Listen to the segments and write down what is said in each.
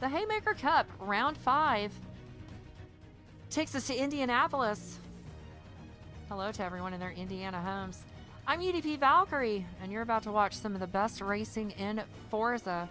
The Haymaker Cup, round 5. Takes us to Indianapolis. Hello to everyone in their Indiana homes. I'm UDP Valkyrie, and you're about to watch some of the best racing in Forza.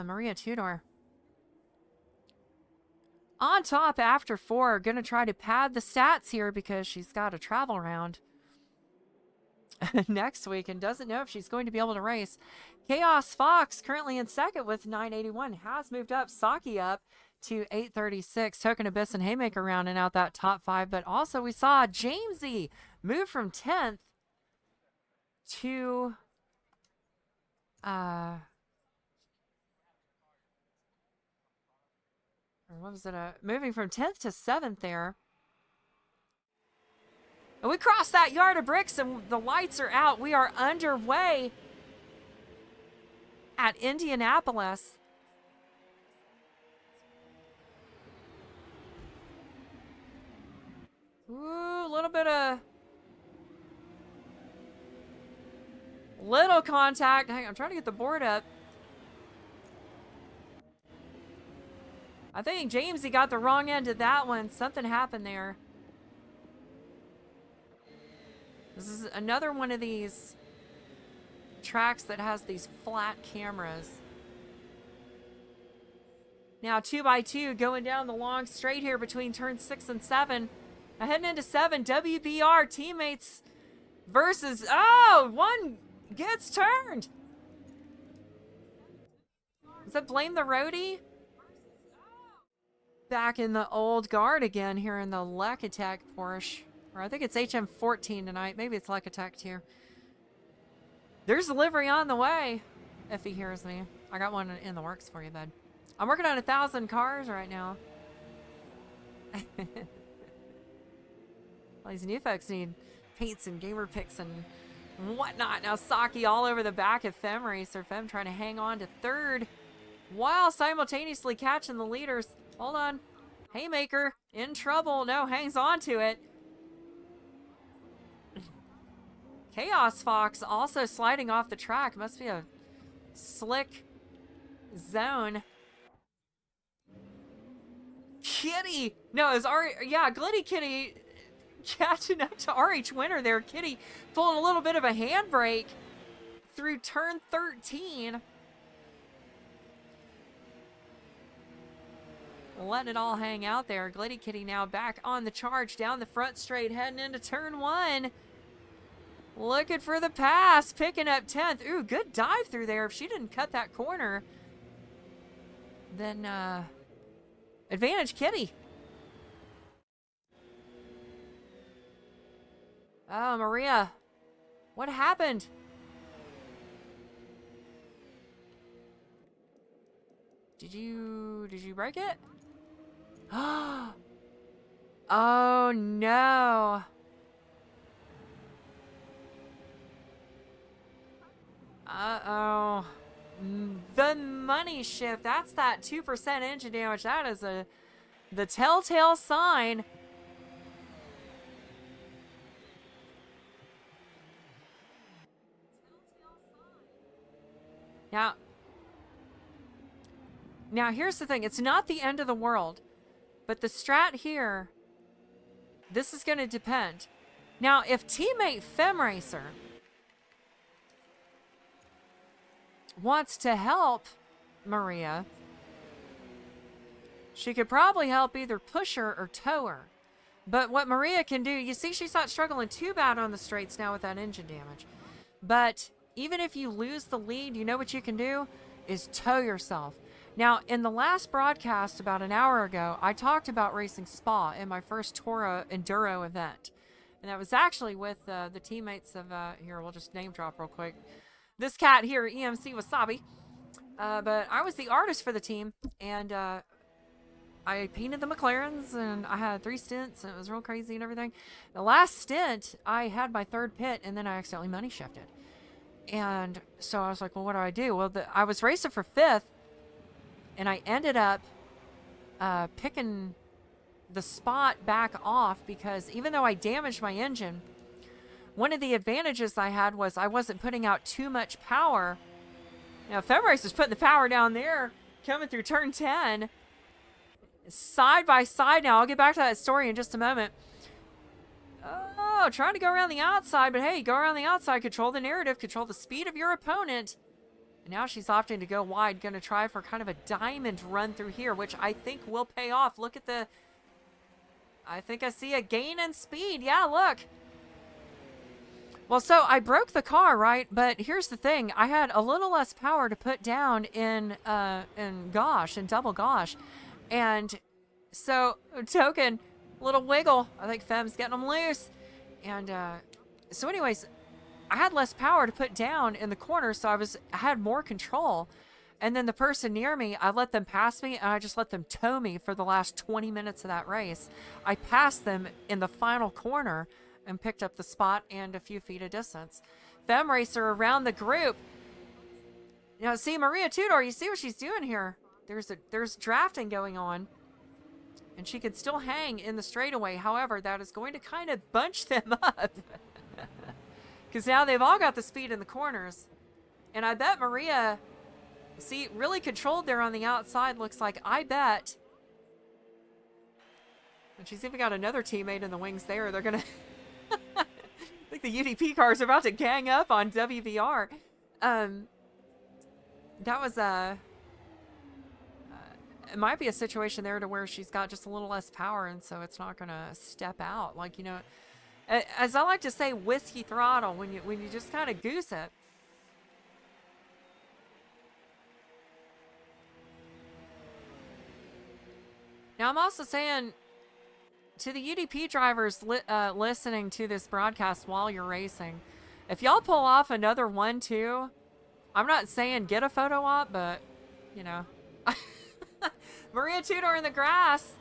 Maria Tudor. On top after 4, gonna try to pad the stats here because she's got a travel round next week and doesn't know if she's going to be able to race. Chaos Fox currently in second with 981, has moved up. Saki up to 836. Token Abyss and Haymaker rounding out that top 5, but also we saw Jamesy move from 10th to what was it? Moving from 10th to 7th there. And we crossed that yard of bricks and the lights are out. We are underway at Indianapolis. Ooh, a little bit of... little contact. Hang on, I'm trying to get the board up. I think Jamesy got the wrong end of that one. Something happened there. This is another one of these tracks that has these flat cameras. Now 2x2 going down the long straight here between turns 6 and 7. Now heading into 7, WBR teammates versus... oh, one gets turned. Does that blame the roadie? Back in the old guard again here in the Lek Attack Porsche. Or I think it's HM14 tonight. Maybe it's Lek Attack too. There's delivery on the way. If he hears me. I got one in the works for you, bud. I'm working on 1,000 cars right now. All these new folks need paints and gamer picks and whatnot. Now Saki all over the back of Fem Racer. Fem trying to hang on to 3rd while simultaneously catching the leaders. Hold on. Haymaker in trouble. No, hangs on to it. Chaos Fox also sliding off the track. Must be a slick zone. Kitty. No, it's yeah, Glitty Kitty catching up to RH Winter there. Kitty pulling a little bit of a handbrake through turn 13. Letting it all hang out there. Glitty Kitty now back on the charge down the front straight, heading into turn 1. Looking for the pass, picking up 10th. Ooh, good dive through there. If she didn't cut that corner, then advantage Kitty. Oh, Maria. What happened? Did you break it? Oh no. Uh-oh. The money shift. That's that 2% engine damage. That is the telltale sign. Now here's the thing. It's not the end of the world. But the strat here, this is going to depend. Now, if teammate Fem Racer wants to help Maria, she could probably help either push her or tow her. But what Maria can do, you see she's not struggling too bad on the straights now with that engine damage. But even if you lose the lead, you know what you can do is tow yourself. Now, in the last broadcast about an hour ago, I talked about racing Spa in my first Toro Enduro event. And that was actually with the teammates of, here, we'll just name drop real quick. This cat here, EMC Wasabi. But I was the artist for the team, and I painted the McLarens, and I had 3 stints, and it was real crazy and everything. The last stint, I had my 3rd pit, and then I accidentally money shifted. And so I was like, well, what do I do? Well, I was racing for 5th, and I ended up picking the spot back off because even though I damaged my engine, one of the advantages I had was I wasn't putting out too much power. Now, Femrace is putting the power down there, coming through turn 10. Side by side now. I'll get back to that story in just a moment. Oh, trying to go around the outside, but hey, go around the outside, control the narrative, control the speed of your opponent. And now she's opting to go wide, going to try for kind of a diamond run through here, which I think will pay off. Look at the... I think I see a gain in speed. Yeah, look. Well, so I broke the car, right? But here's the thing. I had a little less power to put down in double gosh. And so, Token, little wiggle. I think Fem's getting them loose. And so anyways, I had less power to put down in the corner, so I had more control. And then the person near me, I let them pass me, and I just let them tow me for the last 20 minutes of that race. I passed them in the final corner and picked up the spot and a few feet of distance. Fem Racer around the group. Now, see, Maria Tudor, you see what she's doing here? There's drafting going on, and she can still hang in the straightaway. However, that is going to kind of bunch them up because now they've all got the speed in the corners. And I bet Maria, see, really controlled there on the outside, looks like. I bet. And she's even got another teammate in the wings there. They're going to... I think the UDP cars are about to gang up on WVR. That was a... it might be a situation there to where she's got just a little less power, and so it's not going to step out. Like, you know, as I like to say, whiskey throttle, when you just kind of goose it. Now, I'm also saying to the UDP drivers listening to this broadcast while you're racing, if y'all pull off another 1-2, I'm not saying get a photo op, but, you know. Maria Tudor in the grass.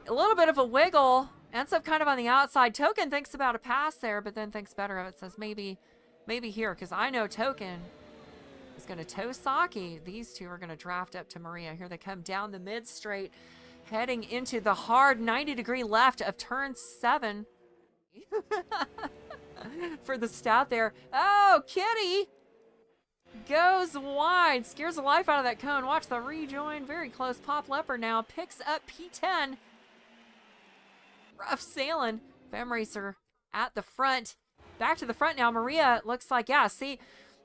A little bit of a wiggle. Ends up kind of on the outside. Token thinks about a pass there, but then thinks better of it. Says maybe here, because I know Token is going to tow Saki. These two are going to draft up to Maria. Here they come down the mid straight, heading into the hard 90-degree left of turn 7. For the stout there. Oh, Kitty goes wide. Scares the life out of that cone. Watch the rejoin. Very close. Pop Leopard now picks up P10. Rough sailing. Fem Racer at the front. Back to the front now. Maria looks like, yeah, see,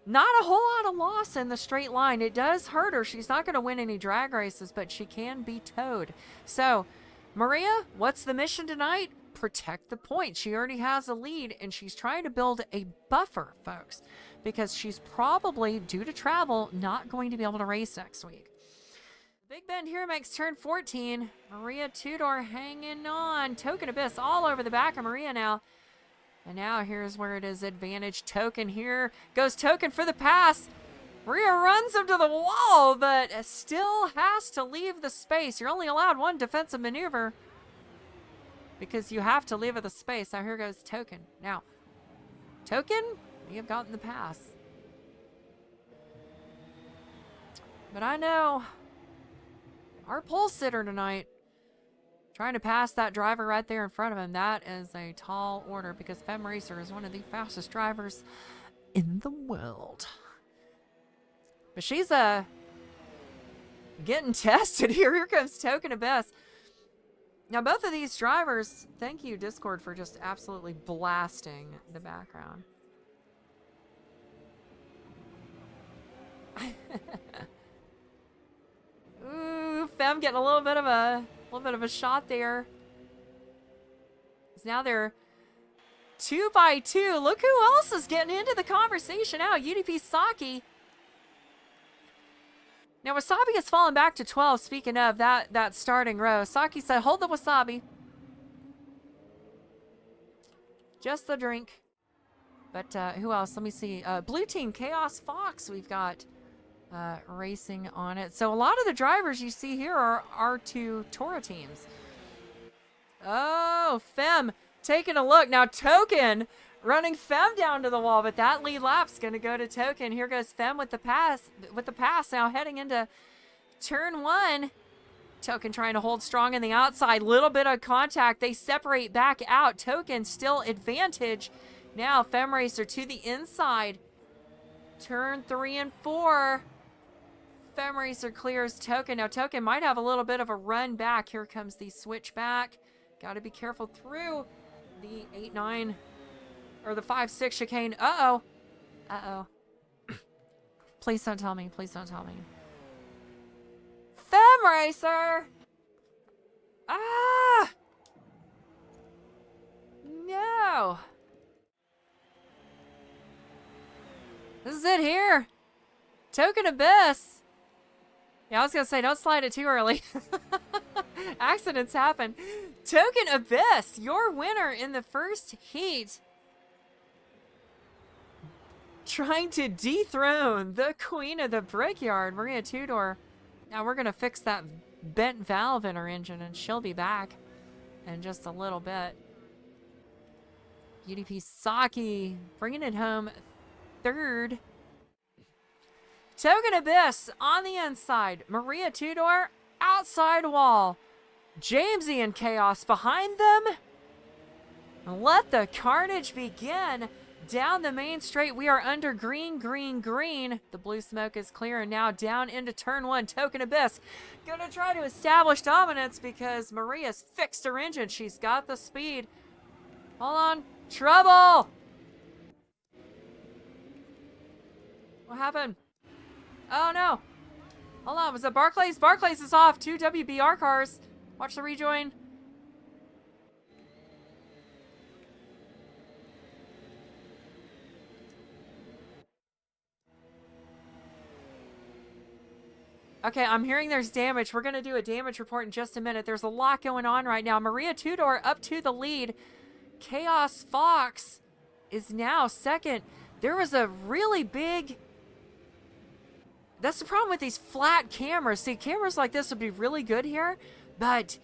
not a whole lot of loss in the straight line. It does hurt her. She's not going to win any drag races, but she can be towed. So, Maria, what's the mission tonight? Protect the point. She already has a lead, and she's trying to build a buffer, folks, because she's probably, due to travel, not going to be able to race next week. Big Bend here makes turn 14. Maria Tudor hanging on. Token Abyss all over the back of Maria now. And now here's where it is advantage. Token here. Goes Token for the pass. Maria runs him to the wall, but still has to leave the space. You're only allowed one defensive maneuver because you have to leave the space. Now here goes Token. Now, Token, you have gotten the pass. But I know our pole sitter tonight, trying to pass that driver right there in front of him, that is a tall order because Fem Racer is one of the fastest drivers in the world. But she's getting tested here. Here comes Token Abyss. Now, both of these drivers, thank you, Discord, for just absolutely blasting the background. Ooh, Fem getting a little bit of a shot there. Now they're 2 by 2. Look who else is getting into the conversation now. UDP Saki. Now Wasabi has fallen back to 12. Speaking of that starting row, Saki said, "Hold the wasabi." Just the drink. But who else? Let me see. Blue Team Chaos Fox. We've got racing on it. So a lot of the drivers you see here are R2 Toro teams. Oh, Fem taking a look. Now Token running Fem down to the wall, but that lead lap's going to go to Token. Here goes Fem with the pass. Now heading into turn 1. Token trying to hold strong in the outside. Little bit of contact. They separate back out. Token still advantage. Now Fem Racer to the inside. Turn 3 and 4. Fem Racer clears Token. Now Token might have a little bit of a run back. Here comes the switchback. Got to be careful through the 8-9 or the 5-6 chicane. Uh-oh. Uh-oh. Please don't tell me. Please don't tell me. Fem Racer! Ah! No! This is it here. Token Abyss. Yeah, I was going to say, don't slide it too early. Accidents happen. Token Abyss, your winner in the first heat. Trying to dethrone the queen of the Brickyard, Maria Tudor. Now we're going to fix that bent valve in her engine, and she'll be back in just a little bit. UDP Saki bringing it home third. Token Abyss on the inside. Maria Tudor outside wall. Jamesy and Chaos behind them. Let the carnage begin. Down the main straight, we are under green, green, green. The blue smoke is clear, and now down into turn 1. Token Abyss gonna try to establish dominance because Maria's fixed her engine. She's got the speed. Hold on. Trouble! What happened? Oh, no. Hold on. Was it Barclays? Barclays is off. 2 WBR cars. Watch the rejoin. Okay, I'm hearing there's damage. We're going to do a damage report in just a minute. There's a lot going on right now. Maria Tudor up to the lead. Chaos Fox is now second. There was a really big... That's the problem with these flat cameras. See, cameras like this would be really good here, but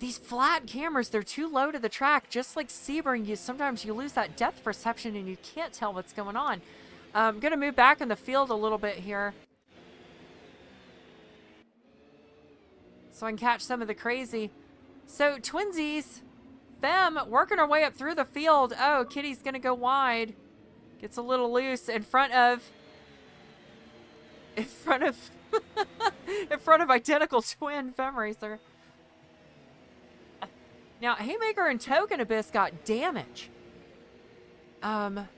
these flat cameras, they're too low to the track. Just like Sebring, sometimes you lose that depth perception and you can't tell what's going on. I'm going to move back in the field a little bit here, so I can catch some of the crazy. So, Twinsies, Fem working her way up through the field. Oh, Kitty's going to go wide. Gets a little loose in front of in front of identical twin Fem Racer. Now, Haymaker and Token Abyss got damage. We're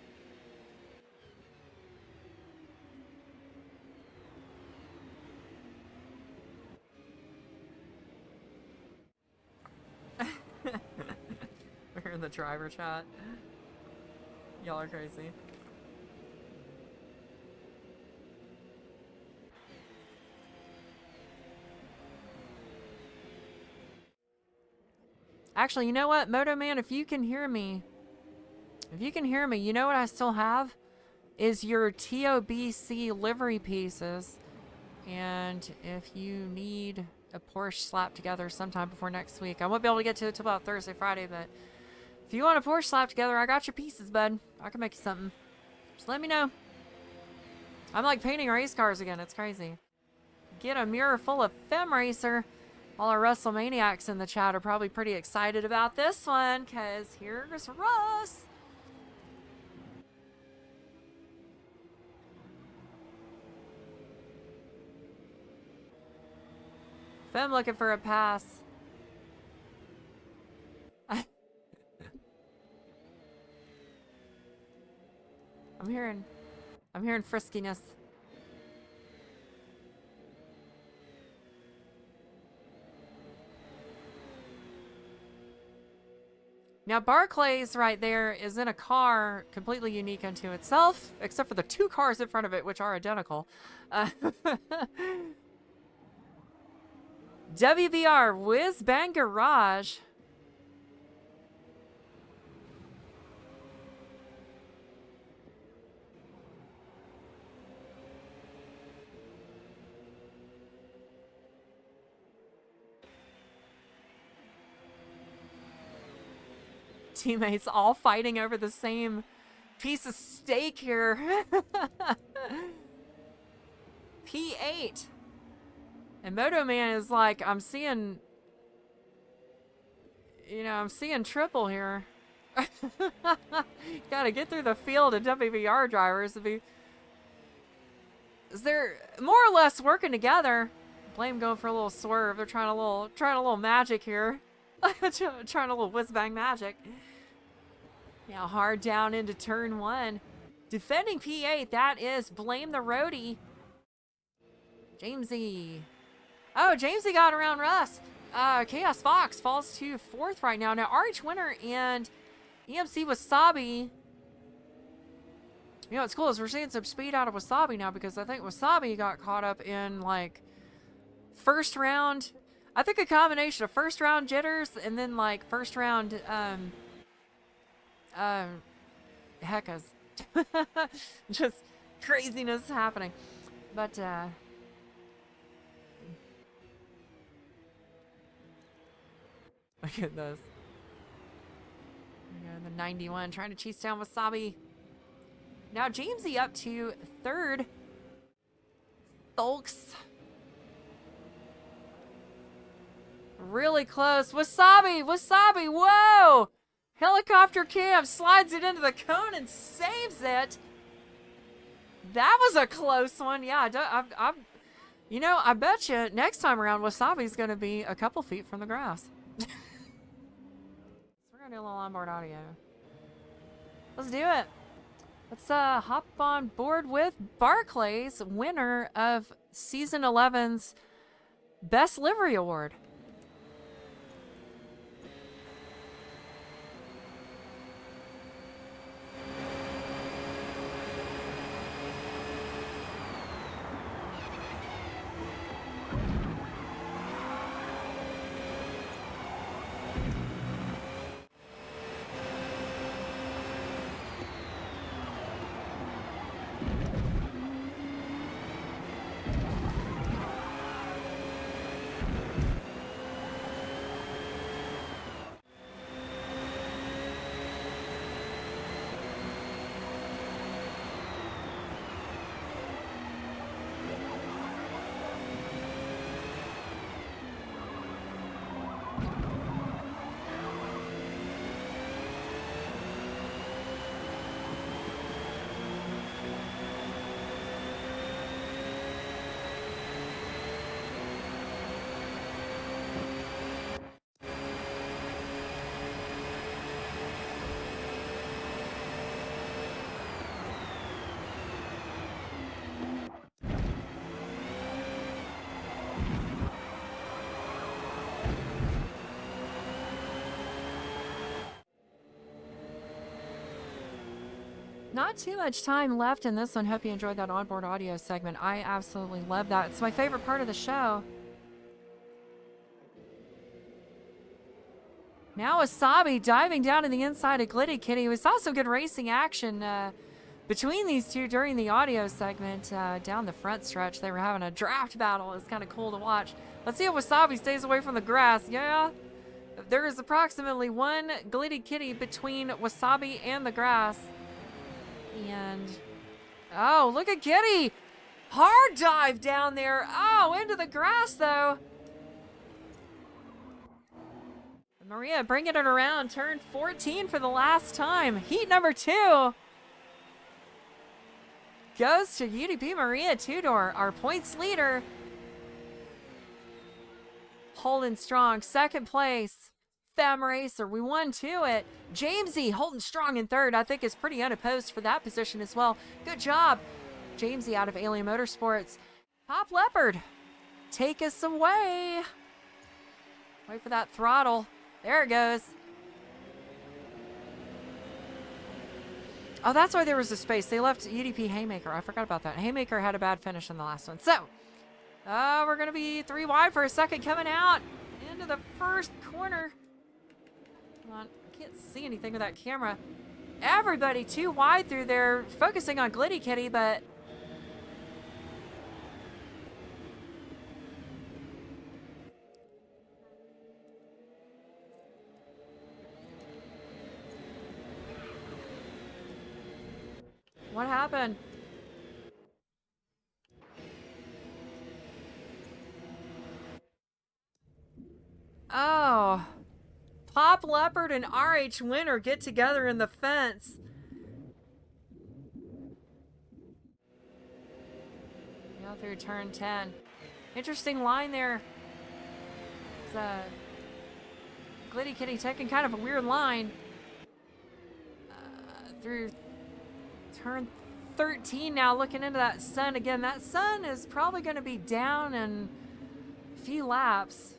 in the driver chat. Y'all are crazy. Actually, you know what, Moto Man, if you can hear me, you know what I still have? Is your TOBC livery pieces. And if you need a Porsche slap together sometime before next week, I won't be able to get to it till about Thursday, Friday, but if you want a Porsche slap together, I got your pieces, bud. I can make you something. Just let me know. I'm like painting race cars again. It's crazy. Get a mirror full of Fem Racer. All our WrestleManiacs in the chat are probably pretty excited about this one, because here's Russ. Fem looking for a pass. I'm hearing friskiness. Now, Barclays right there is in a car completely unique unto itself, except for the 2 cars in front of it, which are identical. WBR Whiz Bang Garage. teammates all fighting over the same piece of steak here. P8. And Moto Man is like, I'm seeing triple here. Gotta get through the field of WVR drivers. They're more or less working together. Blame going for a little swerve. They're trying a little magic here. Trying a little whiz bang magic. Now hard down into turn 1. Defending P8, that is Blame the Roadie. Jamesy. Oh, Jamesy got around Russ. Chaos Fox falls to 4th right now. Now RH Winner and EMC Wasabi. You know what's cool is we're seeing some speed out of Wasabi now, because I think Wasabi got caught up in like first round. I think a combination of first round jitters and then like first round heckas. Just craziness happening. But look at this. The 91 trying to chase down Wasabi. Now Jamesy up to 3rd. Folks. Really close. Wasabi! Whoa! Helicopter cam slides it into the cone and saves it. That was a close one. Yeah, I bet you next time around Wasabi's going to be a couple feet from the grass. So we're going to do a little onboard audio. Let's do it. Let's hop on board with Barclays, winner of Season 11's Best Livery Award. Not too much time left in this one. Hope you enjoyed that onboard audio segment. I absolutely love that. It's my favorite part of the show. Now Wasabi diving down to the inside of Glitty Kitty. We saw some good racing action between these two during the audio segment. Down the front stretch, they were having a draft battle. It's kind of cool to watch. Let's see if Wasabi stays away from the grass. Yeah. There is approximately 1 Glitty Kitty between Wasabi and the grass. And, oh, look at Kitty. Hard dive down there. Oh, into the grass, though. Maria bringing it around. Turn 14 for the last time. Heat number 2 goes to UDP Maria Tudor, our points leader. Holding strong. 2nd place. Femme Racer. We won to it. Jamesy holding strong in 3rd. I think is pretty unopposed for that position as well. Good job. Jamesy out of Alien Motorsports. Pop Leopard. Take us away. Wait for that throttle. There it goes. Oh, that's why there was a space. They left UDP Haymaker. I forgot about that. Haymaker had a bad finish in the last one. So, we're going to be 3 wide for a second coming out into the first corner. Come on. I can't see anything with that camera. Everybody 2 wide through there, focusing on Glitty Kitty, but What happened? Oh. Pop Leopard and RH Winter get together in the fence. Now through turn 10. Interesting line there. It's Glitty Kitty taking kind of a weird line. Through turn 13 now, looking into that sun again. That sun is probably going to be down in a few laps.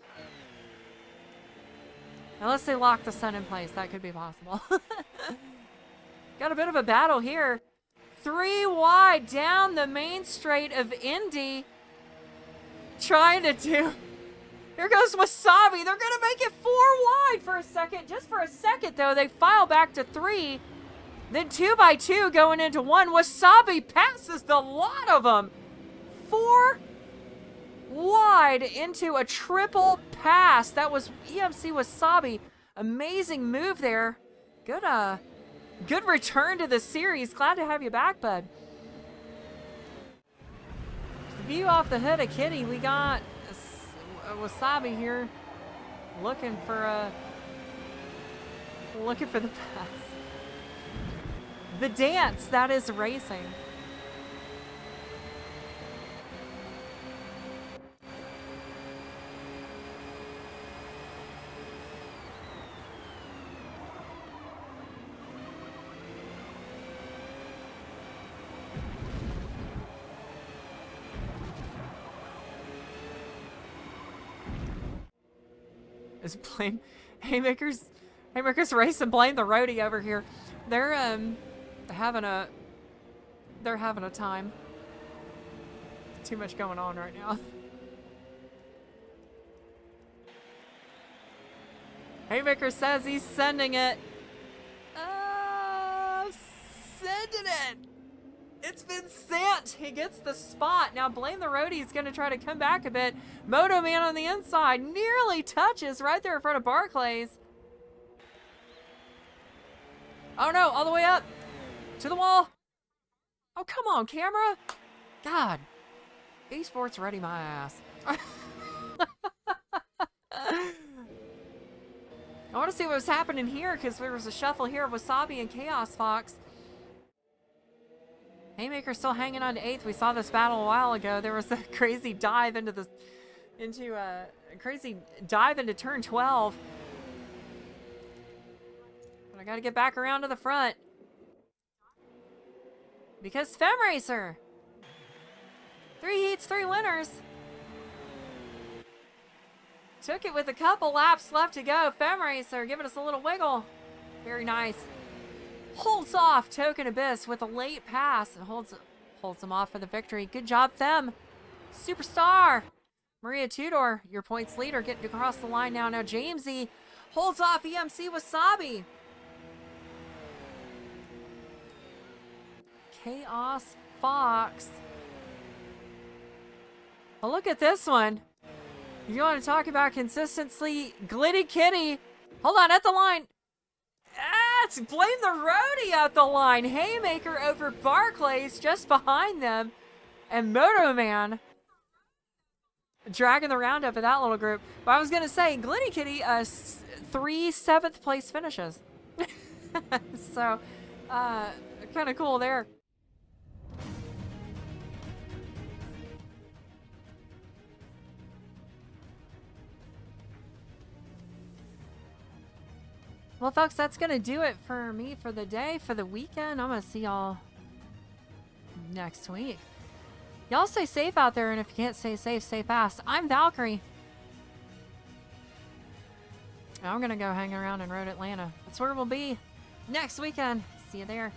Unless they lock the sun in place, that could be possible. Got a bit of a battle here. 3 wide down the main straight of Indy. Trying to do... Here goes Wasabi. They're going to make it 4 wide for a second. Just for a second, though, they file back to 3. Then 2 by 2 going into 1. Wasabi passes the lot of them. 4 wide into a triple pass. That was EMC Wasabi. Amazing move there. Good return to the series. Glad to have you back, bud. The view off the hood of Kitty. We got a Wasabi here looking for the pass. The dance that is racing. Is blame Haymaker's race and blame the roadie over here. They're having a time. Too much going on right now. Haymaker says he's sending it. Sending it. It's been sent. He gets the spot. Now blame the roadie. He's going to try to come back a bit. Moto Man on the inside nearly touches right there in front of Barclays. Oh no, all the way up to the wall. Oh, come on, camera. God. Esports ready my ass. I want to see what was happening here because there was a shuffle here of Wasabi and Chaos Fox. Haymaker still hanging on to 8th. We saw this battle a while ago. There was a crazy dive into turn 12. But I got to get back around to the front. Because FemRacer. 3 heats, 3 winners. Took it with a couple laps left to go. FemRacer giving us a little wiggle. Very nice. Holds off Token Abyss with a late pass. And holds him off for the victory. Good job, Fem. Superstar. Maria Tudor, your points leader, getting across the line now. Now Jamesy holds off EMC Wasabi. Chaos Fox. Well, look at this one. You want to talk about consistency? Glitty Kitty. Hold on, at the line. It's blame the roadie at the line. Haymaker over Barclays just behind them. And Moto Man dragging the round up in that little group. But I was going to say, Glitty Kitty, 3 7th place finishes. So, kind of cool there. Well, folks, that's going to do it for me for the day, for the weekend. I'm going to see y'all next week. Y'all stay safe out there, and if you can't stay safe, stay fast. I'm Valkyrie. I'm going to go hang around in Road Atlanta. That's where we'll be next weekend. See you there.